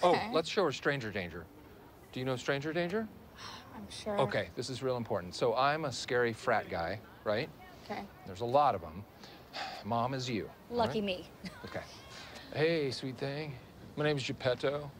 Oh, let's show her stranger danger. Do you know stranger danger? I'm sure. Okay, this is real important. So I'm a scary frat guy, right? Okay. There's a lot of them. Mom is you. Lucky right? me. Okay. Hey, sweet thing. My name's Geppetto.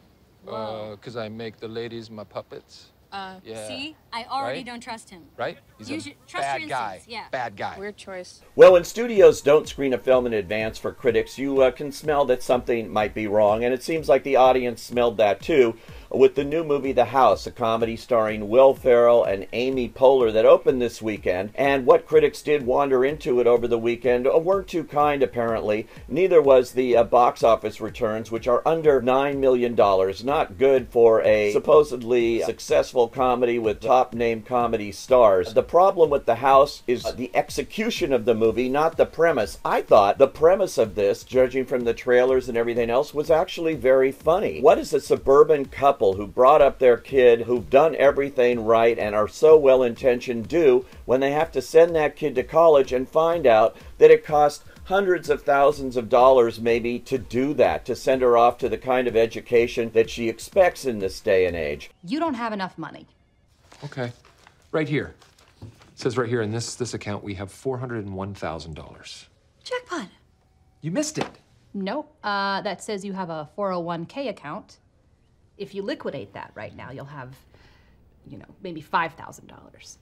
Because I make the ladies my puppets. Yeah. See? I already Right? don't trust him. Right? He's You a should trust bad your guy. instincts, yeah. Bad guy. Weird choice. Well, when studios don't screen a film in advance for critics, you can smell that something might be wrong, and it seems like the audience smelled that too with the new movie The House, a comedy starring Will Ferrell and Amy Poehler that opened this weekend. And what critics did wander into it over the weekend weren't too kind, apparently. Neither was the box office returns, which are under $9 million. Not good for a supposedly successful comedy with top-name comedy stars. The problem with The House is the execution of the movie, not the premise. I thought the premise of this, judging from the trailers and everything else, was actually very funny. What is a suburban couple who brought up their kid, who've done everything right and are so well-intentioned, do when they have to send that kid to college and find out that it costs hundreds of thousands of dollars maybe to do that, to send her off to the kind of education that she expects in this day and age? You don't have enough money. Okay. Right here. It says right here in this account we have $401,000. Jackpot. You missed it. Nope. That says you have a 401k account. If you liquidate that right now, you'll have, maybe $5,000.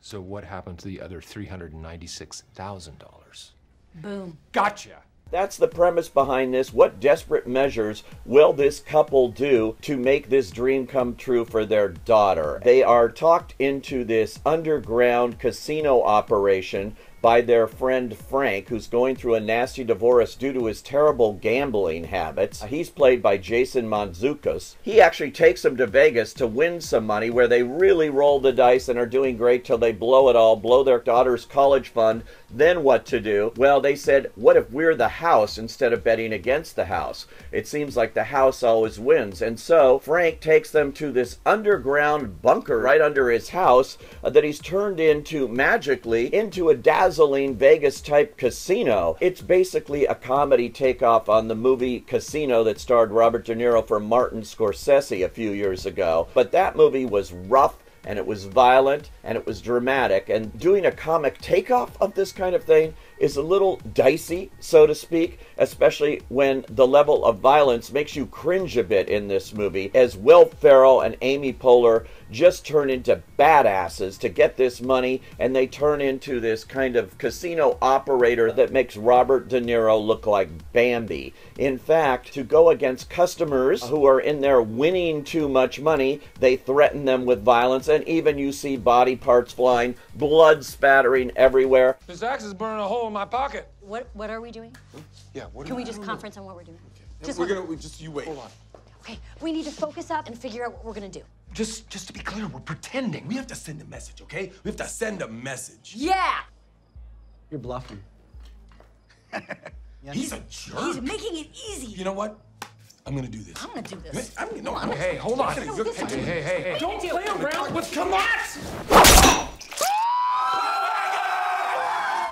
So what happened to the other $396,000? Boom. Gotcha. That's the premise behind this. What desperate measures will this couple do to make this dream come true for their daughter? They are talked into this underground casino operation by their friend Frank, who's going through a nasty divorce due to his terrible gambling habits. He's played by Jason Mantzoukas. He actually takes them to Vegas to win some money, where they really roll the dice and are doing great till they blow it all, blow their daughter's college fund. Then what to do? Well, they said, what if we're the house instead of betting against the house? It seems like the house always wins. And so Frank takes them to this underground bunker right under his house that he's turned into, magically, into a dazzling Vegas-type casino. It's basically a comedy takeoff on the movie Casino that starred Robert De Niro for Martin Scorsese a few years ago. But that movie was rough, and it was violent, and it was dramatic, and doing a comic takeoff of this kind of thing is a little dicey, so to speak, especially when the level of violence makes you cringe a bit in this movie, as Will Ferrell and Amy Poehler just turn into badasses to get this money, and they turn into this kind of casino operator that makes Robert De Niro look like Bambi. In fact, to go against customers who are in there winning too much money, they threaten them with violence, and even you see body parts flying, blood spattering everywhere. This axe is burning a hole in my pocket. What are we doing? Yeah, what Can we just conference on what we're doing? Okay. You wait. Hold on. Okay, we need to focus up and figure out what we're gonna do. Just to be clear, we're pretending. We have to send a message, okay? We have to send a message. Yeah! You're bluffing. He's a jerk. He's making it easy. You know what? I'm gonna do this. I'm gonna do this. Hey, hold on. No, this is- Hey. Don't play around with come on.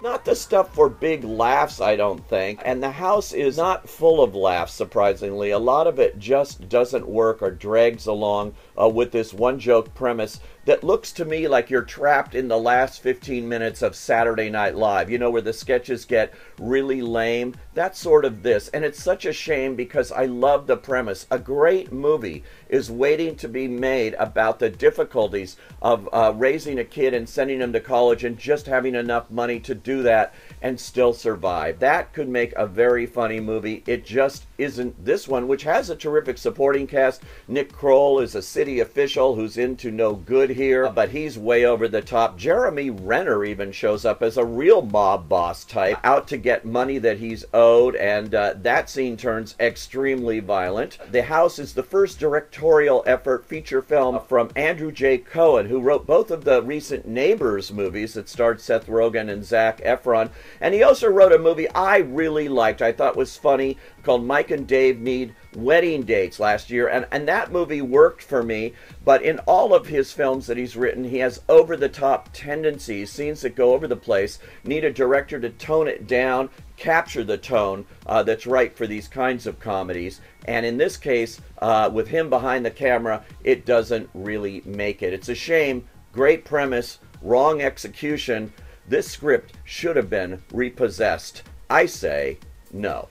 Not the stuff for big laughs, I don't think. And The House is not full of laughs, surprisingly. A lot of it just doesn't work or drags along with this one-joke premise that looks to me like you're trapped in the last 15 minutes of Saturday Night Live, where the sketches get really lame. That's sort of this. And it's such a shame because I love the premise. A great movie is waiting to be made about the difficulties of raising a kid and sending him to college and just having enough money to do that and still survive. That could make a very funny movie. It just isn't this one, which has a terrific supporting cast. Nick Kroll is a city official who's into no good here, but he's way over the top. Jeremy Renner even shows up as a real mob boss type, out to get money that he's owed, and that scene turns extremely violent. The House is the first directorial effort feature film from Andrew J. Cohen, who wrote both of the recent Neighbors movies that starred Seth Rogen and Zac Efron, and he also wrote a movie I really liked, I thought was funny, called Mike and Dave Need Wedding Dates last year, and that movie worked for me. But in all of his films that he's written, he has over-the-top tendencies, scenes that go over the place, need a director to tone it down, capture the tone that's right for these kinds of comedies. And in this case, with him behind the camera, it doesn't really make it. It's a shame. Great premise, wrong execution. This script should have been repossessed. I say no.